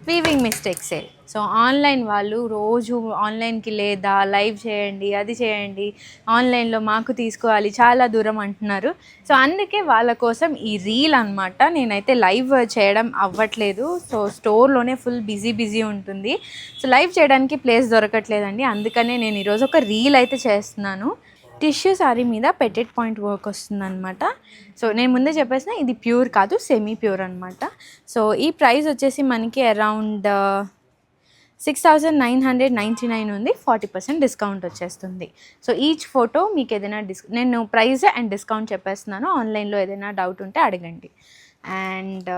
Weaving mistake sale. So online వాళ్ళు రోజు ఆన్లైన్కి లేదా లైవ్ చేయండి, అది చేయండి, ఆన్లైన్లో మాకు తీసుకోవాలి, చాలా దూరం అంటున్నారు. సో అందుకే వాళ్ళ కోసం ఈ రీల్ అనమాట. నేనైతే లైవ్ చేయడం అవ్వట్లేదు. సో స్టోర్లోనే ఫుల్ బిజీ ఉంటుంది. సో లైవ్ చేయడానికి ప్లేస్ దొరకట్లేదండి. అందుకనే నేను ఈరోజు ఒక రీల్ అయితే చేస్తున్నాను. టిష్యూ శారీ మీద పెటెడ్ పాయింట్ వర్క్ వస్తుందన్నమాట. సో నేను ముందే చెప్పేసిన ఇది ప్యూర్ కాదు, సెమీ ప్యూర్ అనమాట. సో ఈ ప్రైస్ వచ్చేసి మనకి అరౌండ్ 6,999 ఉంది. 40% డిస్కౌంట్ వచ్చేస్తుంది. సో ఈచ్ ఫోటో మీకు ఏదైనా నేను ప్రైస్ అండ్ డిస్కౌంట్ చెప్పేస్తున్నాను. ఆన్లైన్లో ఏదైనా డౌట్ ఉంటే అడగండి. And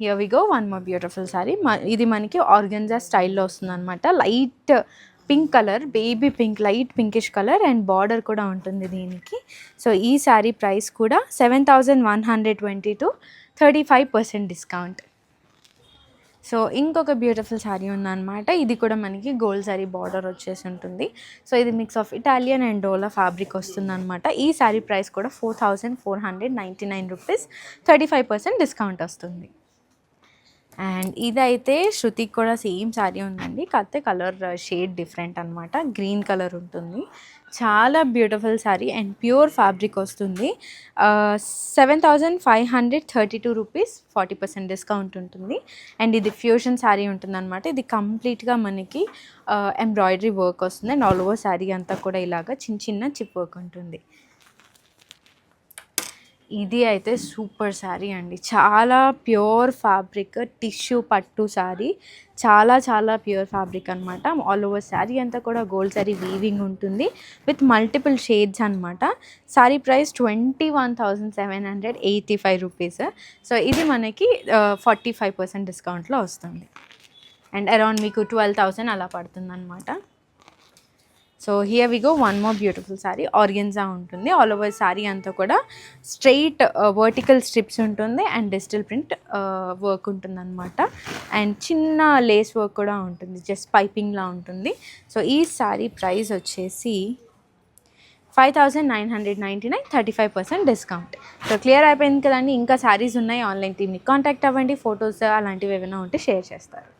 here we go, one more beautiful sari. ఇది మనకి ఆర్గన్జా స్టైల్లో వస్తుంది అనమాట. Light pink colour, baby pink, light pinkish colour and border కూడా ఉంటుంది దీనికి. సో ఈ శారీ ప్రైస్ కూడా 7,122, 35% డిస్కౌంట్. సో ఇంకొక బ్యూటిఫుల్ శారీ ఉందన్నమాట. ఇది కూడా మనకి గోల్డ్ శారీ బార్డర్ వచ్చేసి ఉంటుంది. సో ఇది mix of Italian and dola fabric వస్తుందన్నమాట. ఈ శారీ ప్రైస్ కూడా 4,499 రూపీస్, 35% డిస్కౌంట్ వస్తుంది. అండ్ ఇదైతే శృతికి కూడా సేమ్ శారీ ఉందండి, కాకపోతే కలర్ షేడ్ డిఫరెంట్ అనమాట. గ్రీన్ కలర్ ఉంటుంది. చాలా beautiful sari and pure fabric వస్తుంది. 7,532 రూపీస్, 40% డిస్కౌంట్ ఉంటుంది. అండ్ ఇది ఫ్యూషన్ శారీ ఉంటుందన్నమాట. ఇది కంప్లీట్గా మనకి ఎంబ్రాయిడరీ వర్క్ వస్తుంది అండ్ ఆల్ ఓవర్ శారీ అంతా కూడా ఇలాగా చిన్న చిప్ వర్క్ ఉంటుంది. ఇది అయితే సూపర్ శారీ అండి. చాలా ప్యూర్ ఫ్యాబ్రిక్, టిష్యూ పట్టు శారీ. చాలా ప్యూర్ ఫ్యాబ్రిక్ అనమాట. ఆల్ ఓవర్ శారీ అంతా కూడా గోల్డ్ శారీ వీవింగ్ ఉంటుంది విత్ మల్టిపుల్ షేడ్స్ అనమాట. Sari price 21,785 rupees. సో ఇది మనకి 45% డిస్కౌంట్లో వస్తుంది. అండ్ అరౌండ్ మీకు 12,000 అలా పడుతుంది అనమాట. So here we go, one more beautiful sari. Organza ఉంటుంది. ఆల్ ఓవర్ శారీ అంతా కూడా స్ట్రెయిట్ వర్టికల్ స్ట్రిప్స్ ఉంటుంది అండ్ డిజిటల్ ప్రింట్ వర్క్ ఉంటుందన్నమాట. అండ్ చిన్న లేస్ వర్క్ కూడా ఉంటుంది, జస్ట్ పైపింగ్లా ఉంటుంది. సో ఈ శారీ ప్రైస్ వచ్చేసి 5,999, 35% డిస్కౌంట్. సో క్లియర్ అయిపోయింది కదండి. ఇంకా శారీస్ ఉన్నాయి. ఆన్లైన్ టీమ్ని కాంటాక్ట్ అవ్వండి. ఫొటోస్ అలాంటివి ఏమైనా ఉంటే షేర్ చేస్తారు.